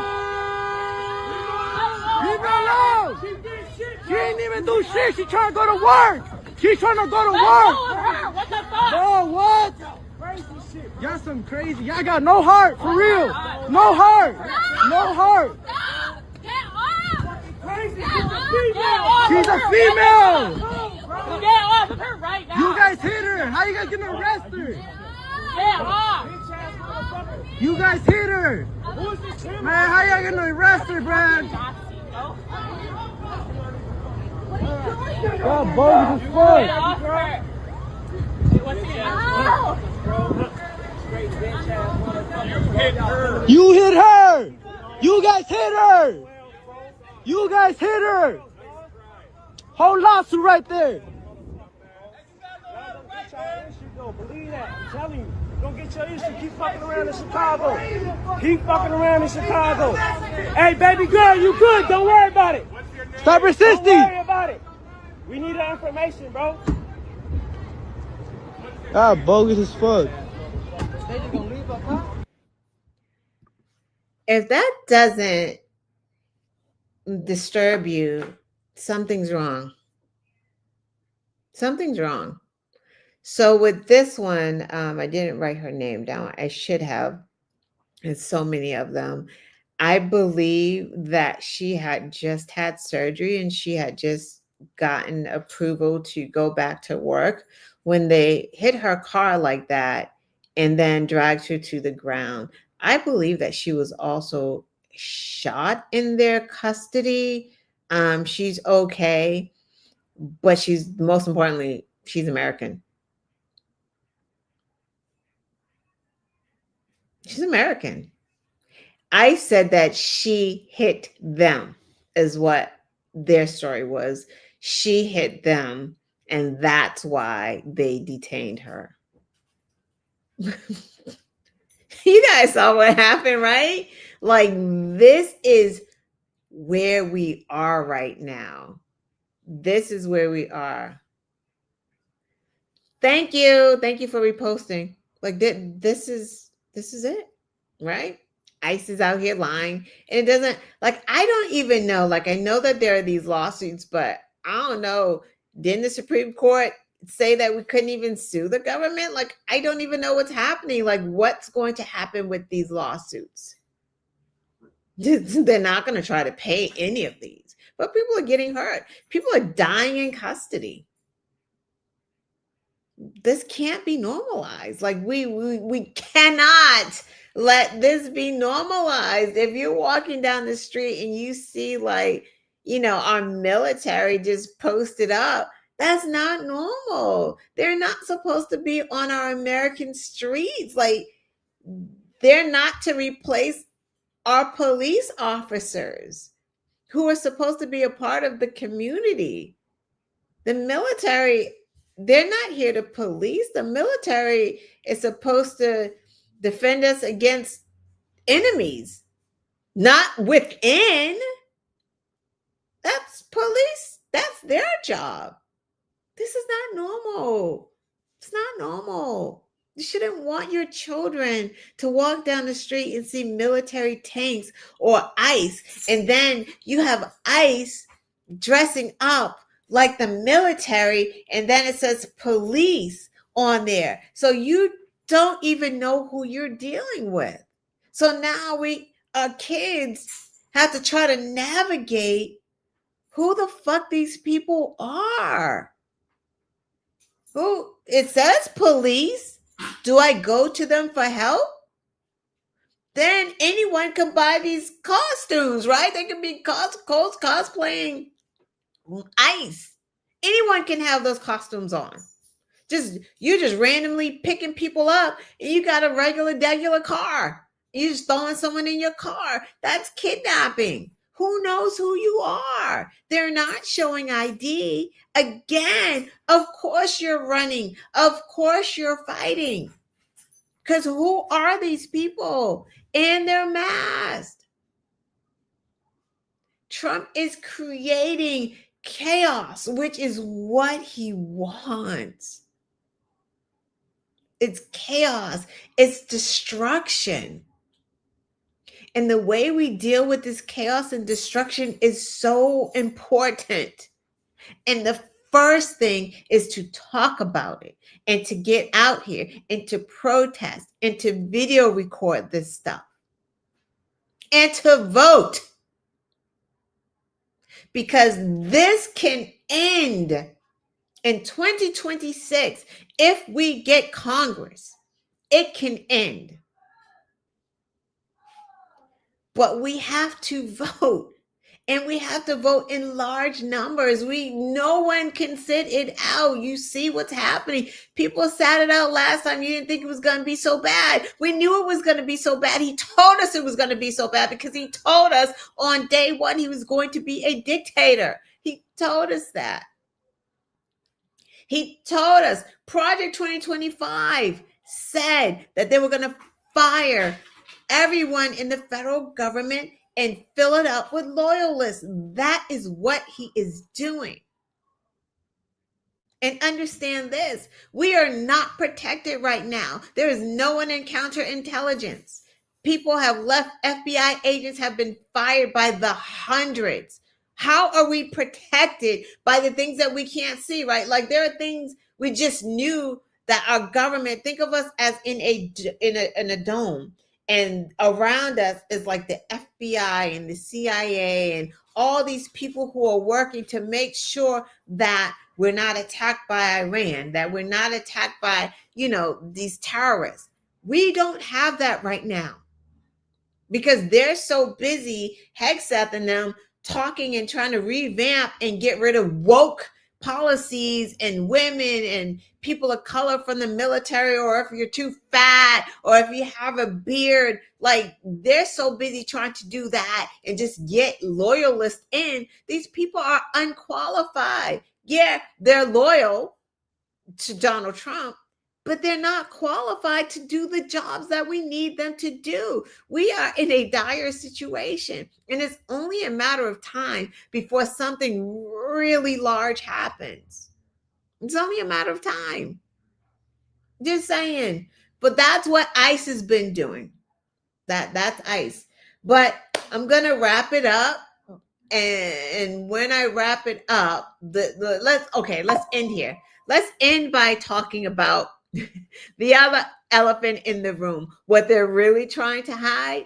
Leave her alone. She ain't even do shit. She trying to go to work. She's trying to go to work. What the fuck? No, what? Y'all some crazy. Y'all got no heart, for real. No heart. No heart. Get off. She's a female. Get off of her right now. You guys hit her. How you guys gonna arrest her? Get off. You guys hit her. Man, how y'all gonna arrest her, Brad? Y'all bogus as fuck. Get off her. You hit her. You guys hit her. You guys hit her. Whole lawsuit right there. Believe that. I'm telling you. Don't get your issue. Keep fucking around in Chicago. Keep fucking around in Chicago. Hey, baby girl, you good. Don't worry about it. Stop resisting. Don't worry about it. We need that information, bro. Ah, bogus as fuck. If that doesn't disturb you, something's wrong. Something's wrong. So with this one, I didn't write her name down. I should have. There's so many of them. I believe that she had just had surgery and she had just gotten approval to go back to work when they hit her car like that and then dragged her to the ground. I believe that she was also shot in their custody. She's okay, but she's most importantly, she's American. She's American. I said that she hit them, is what their story was. She hit them, and that's why they detained her. You guys saw what happened, right? Like, this is where we are right now. This is where we are. Thank you. Thank you for reposting. Like, this is it, right? ICE is out here lying. And it doesn't, like, I don't even know. Like, I know that there are these lawsuits, but I don't know. Didn't the Supreme Court say that we couldn't even sue the government? Like, I don't even know what's happening. Like, what's going to happen with these lawsuits? They're not going to try to pay any of these, but people are getting hurt. People are dying in custody. This can't be normalized. Like, we cannot let this be normalized. If you're walking down the street and you see, like, our military just posted up, that's not normal. They're not supposed to be on our American streets. Like, they're not to replace our police officers who are supposed to be a part of the community. The military, they're not here to police. The military is supposed to defend us against enemies, not within. That's police. That's their job. This is not normal. It's not normal. You shouldn't want your children to walk down the street and see military tanks or ICE, and then you have ICE dressing up like the military, and then it says police on there. So you don't even know who you're dealing with. So now our kids have to try to navigate who the fuck these people are. Who it says police. Do I go to them for help? Then anyone can buy these costumes, right? They can be cosplaying ICE. Anyone can have those costumes on. You're just randomly picking people up, and you got a regular car. You're just throwing someone in your car. That's kidnapping. Who knows who you are? They're not showing ID. Again, of course you're running. Of course you're fighting. Because who are these people? And they're masked. Trump is creating chaos, which is what he wants. It's chaos. It's destruction. And the way we deal with this chaos and destruction is so important. And the first thing is to talk about it and to get out here and to protest and to video record this stuff and to vote. Because this can end in 2026. If we get Congress, it can end. But we have to vote, and we have to vote in large numbers. No one can sit it out. You see what's happening. People sat it out last time. You didn't think it was going to be so bad. We knew it was going to be so bad. He told us it was going to be so bad because he told us on day one he was going to be a dictator. He told us that. He told us Project 2025 said that they were going to fire everyone in the federal government and fill it up with loyalists. That is what he is doing. And understand this, we are not protected right now. There is no one in counterintelligence. People have left. FBI agents have been fired by the hundreds. How are we protected by the things that we can't see, right? Like, there are things we just knew that our government, think of us as in a dome. And around us is like the FBI and the CIA and all these people who are working to make sure that we're not attacked by Iran, that we're not attacked by, these terrorists. We don't have that right now because they're so busy, Hegseth and them, talking and trying to revamp and get rid of woke policies and women and people of color from the military, or if you're too fat, or if you have a beard. Like, they're so busy trying to do that and just get loyalists in. These people are unqualified. Yeah, they're loyal to Donald Trump, but they're not qualified to do the jobs that we need them to do. We are in a dire situation, and it's only a matter of time before something really large happens. It's only a matter of time. Just saying. But that's what ICE has been doing. That's ICE. But I'm going to wrap it up. And when I wrap it up, let's end here. Let's end by talking about the other elephant in the room. What they're really trying to hide?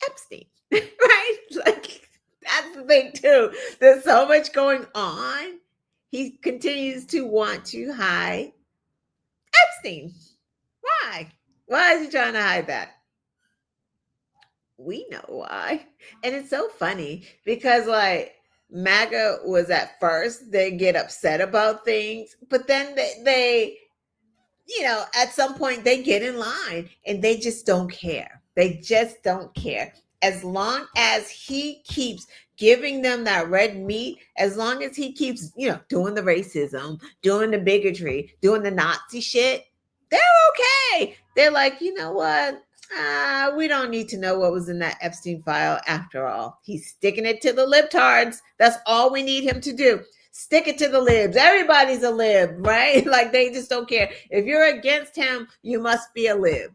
Epstein, right? Like, that's the thing too. There's so much going on. He continues to want to hide Epstein. Why? Why is he trying to hide that? We know why. And it's so funny because, like, MAGA was at first, they get upset about things, but then they at some point they get in line and they just don't care. They just don't care. As long as he keeps giving them that red meat, as long as he keeps, doing the racism, doing the bigotry, doing the Nazi shit, they're okay. They're like, you know what? We don't need to know what was in that Epstein file after all. He's sticking it to the libtards. That's all we need him to do. Stick it to the libs. Everybody's a lib, right? Like, they just don't care. If you're against him, you must be a lib.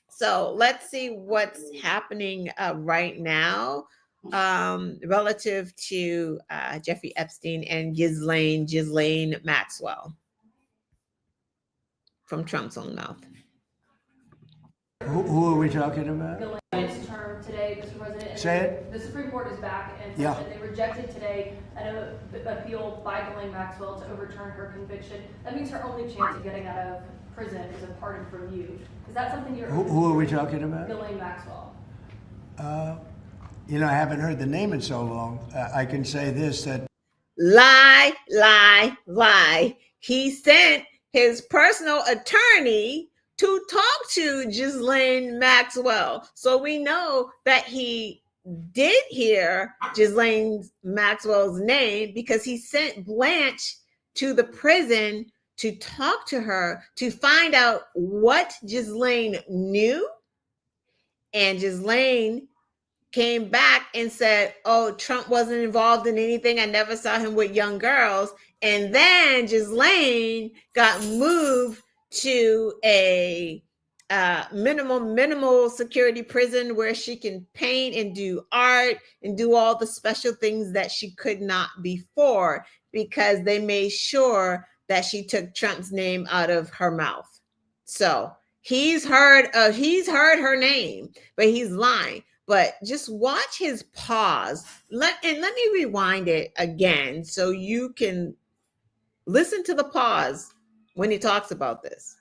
So let's see what's happening right now relative to Jeffrey Epstein and Ghislaine Maxwell from Trump's own mouth. Who are we talking about? Ghislaine's term today, Mr. President. Say it. The Supreme Court is back and said that they rejected today an appeal by Ghislaine Maxwell to overturn her conviction. That means her only chance of getting out of prison is a pardon from you. Is that something you're... Who are we talking about? Ghislaine Maxwell. I haven't heard the name in so long. I can say this, that... Lie. He sent his personal attorney to talk to Ghislaine Maxwell. So we know that he did hear Ghislaine Maxwell's name because he sent Blanche to the prison to talk to her to find out what Ghislaine knew. And Ghislaine came back and said, oh, Trump wasn't involved in anything. I never saw him with young girls. And then Ghislaine got moved to a minimal security prison where she can paint and do art and do all the special things that she could not before, because they made sure that she took Trump's name out of her mouth. So he's heard her name, but he's lying. But just watch his pause. Let me rewind it again so you can listen to the pause when he talks about this.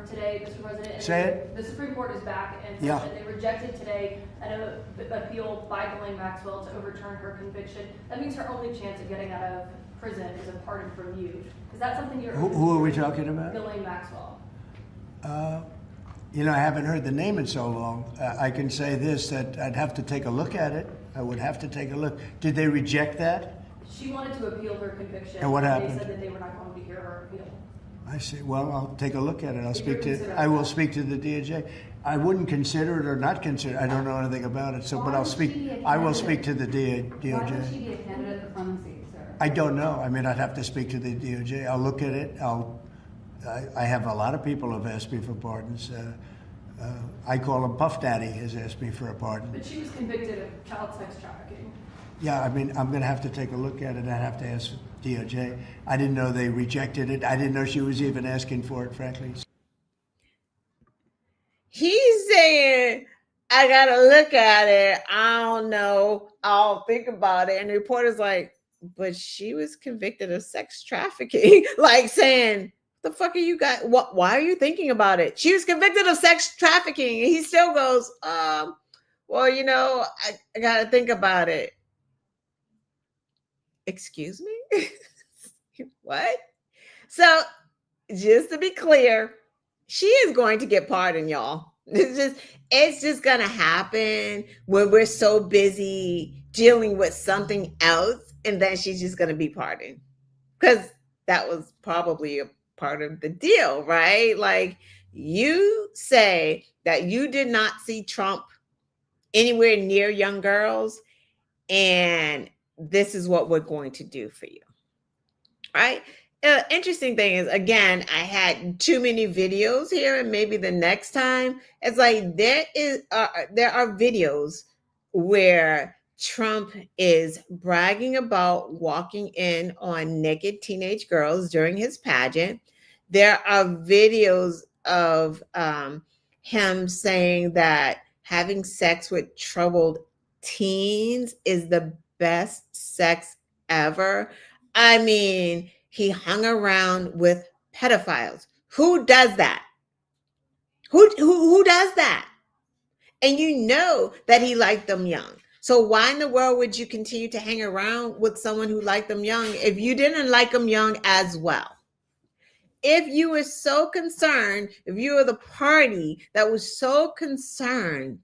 Today, Mr. President, Say it. The Supreme Court is back and said that they rejected today an appeal by Ghislaine Maxwell to overturn her conviction. That means her only chance of getting out of prison is a pardon from you. Is that something you're... Who are we talking about? Ghislaine Maxwell. I haven't heard the name in so long. I can say this, that I'd have to take a look at it. I would have to take a look. Did they reject that? She wanted to appeal her conviction. And what happened? They said that they were not going to hear her appeal. I see. Well, I'll take a look at it. I will speak to the DOJ. I wouldn't consider it or not consider it. I don't know anything about it. So, but I will speak to the DOJ. Why would she be a candidate for clemency, sir? I don't know. I mean, I'd have to speak to the DOJ. I'll look at it. I have a lot of people have asked me for pardons. I call him Puff Daddy has asked me for a pardon. But she was convicted of child sex trafficking. Yeah, I mean, I'm going to have to take a look at it. I'd have to ask DOJ. I didn't know they rejected it. I didn't know she was even asking for it, frankly. He's saying, I gotta look at it. I don't know. I'll think about it. And the reporter's like, but she was convicted of sex trafficking. Like saying, the fuck are you guys? What? Why are you thinking about it? She was convicted of sex trafficking. And he still goes, well, you know, I gotta think about it. Excuse me? What? So just to be clear, she is going to get pardoned, y'all. It's just gonna happen when we're so busy dealing with something else, and then she's just gonna be pardoned. Because that was probably a part of the deal, right? Like, you say that you did not see Trump anywhere near young girls, and this is what we're going to do for you, right? Interesting thing is, again, I had too many videos here, and maybe the next time it's like there are videos where Trump is bragging about walking in on naked teenage girls during his pageant. There are videos of him saying that having sex with troubled teens is the best sex ever. I mean, he hung around with pedophiles. Who does that? Who does that? And you know that he liked them young. So why in the world would you continue to hang around with someone who liked them young if you didn't like them young as well? If you were so concerned, if you were the party that was so concerned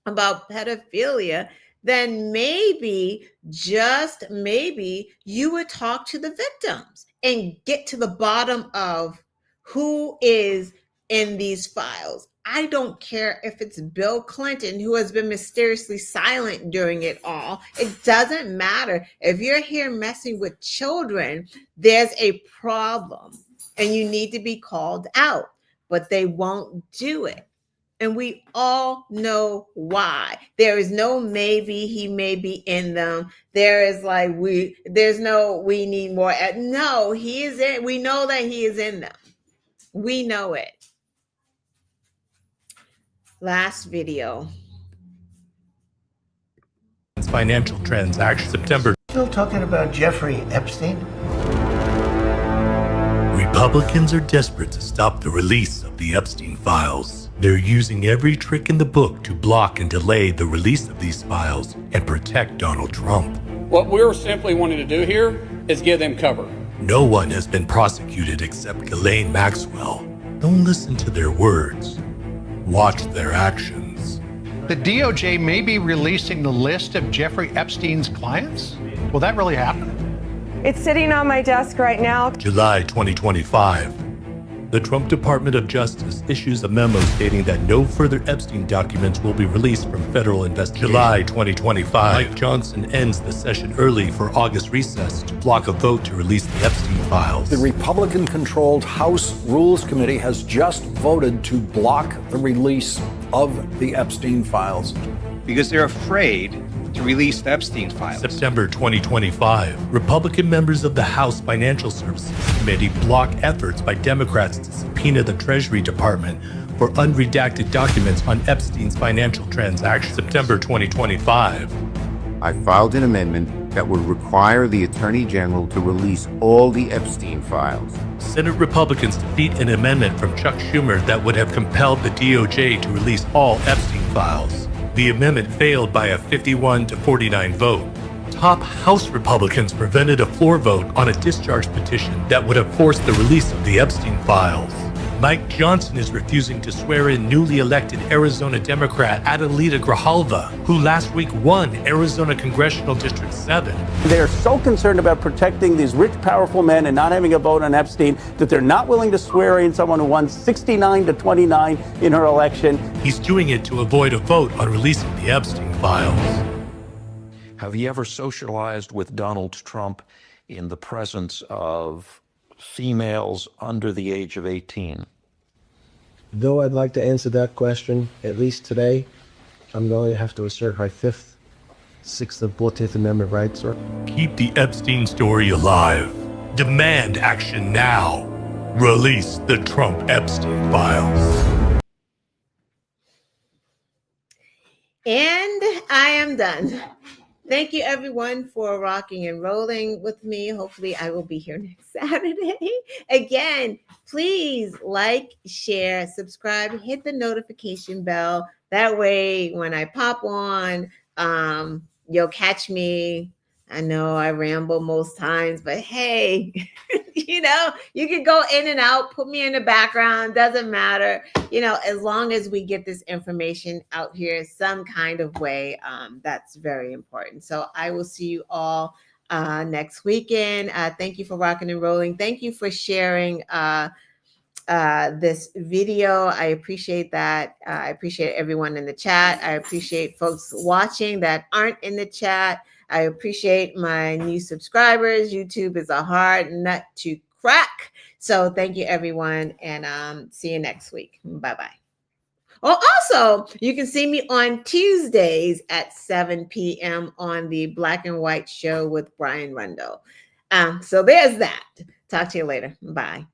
about pedophilia, then maybe, just maybe, you would talk to the victims and get to the bottom of who is in these files. I don't care if it's Bill Clinton, who has been mysteriously silent during it all. It doesn't matter. If you're here messing with children, there's a problem and you need to be called out, but they won't do it. And we all know why. There is no maybe he may be in them. There is like we need more. No, he is in. We know that he is in them. We know it. Last video. Financial transaction September. Still talking about Jeffrey Epstein? Republicans are desperate to stop the release of the Epstein files. They're using every trick in the book to block and delay the release of these files and protect Donald Trump. What we're simply wanting to do here is give them cover. No one has been prosecuted except Ghislaine Maxwell. Don't listen to their words. Watch their actions. The DOJ may be releasing the list of Jeffrey Epstein's clients? Will that really happen? It's sitting on my desk right now. July 2025. The Trump Department of Justice issues a memo stating that no further Epstein documents will be released from federal investigations. July 2025. Mike Johnson ends the session early for August recess to block a vote to release the Epstein files. The Republican-controlled House Rules Committee has just voted to block the release of the Epstein files. Because they're afraid to release the Epstein files. September 2025. Republican members of the House Financial Services Committee block efforts by Democrats to subpoena the Treasury Department for unredacted documents on Epstein's financial transactions. September 2025. I filed an amendment that would require the Attorney General to release all the Epstein files. Senate Republicans defeat an amendment from Chuck Schumer that would have compelled the DOJ to release all Epstein files. The amendment failed by a 51-49 vote. Top House Republicans prevented a floor vote on a discharge petition that would have forced the release of the Epstein files. Mike Johnson is refusing to swear in newly elected Arizona Democrat Adelita Grijalva, who last week won Arizona Congressional District 7. They're so concerned about protecting these rich, powerful men and not having a vote on Epstein that they're not willing to swear in someone who won 69-29 in her election. He's doing it to avoid a vote on releasing the Epstein files. Have you ever socialized with Donald Trump in the presence of females under the age of 18? Though I'd like to answer that question, at least today, I'm going to have to assert my Fifth, Sixth, and 14th Amendment rights, sir. Keep the Epstein story alive. Demand action now. Release the Trump Epstein files. And I am done. Thank you, everyone, for rocking and rolling with me. Hopefully, I will be here next Saturday. Again, please like, share, subscribe, hit the notification bell. That way, when I pop on, you'll catch me. I know I ramble most times, but hey, you can go in and out, put me in the background, doesn't matter. As long as we get this information out here some kind of way, that's very important. So I will see you all next weekend. Thank you for rocking and rolling. Thank you for sharing this video. I appreciate that. I appreciate everyone in the chat. I appreciate folks watching that aren't in the chat. I appreciate my new subscribers. YouTube is a hard nut to crack. So thank you, everyone, and see you next week. Bye-bye. Oh, also, you can see me on Tuesdays at 7 p.m. on the Black and White Show with Brian Rundo. So there's that. Talk to you later. Bye.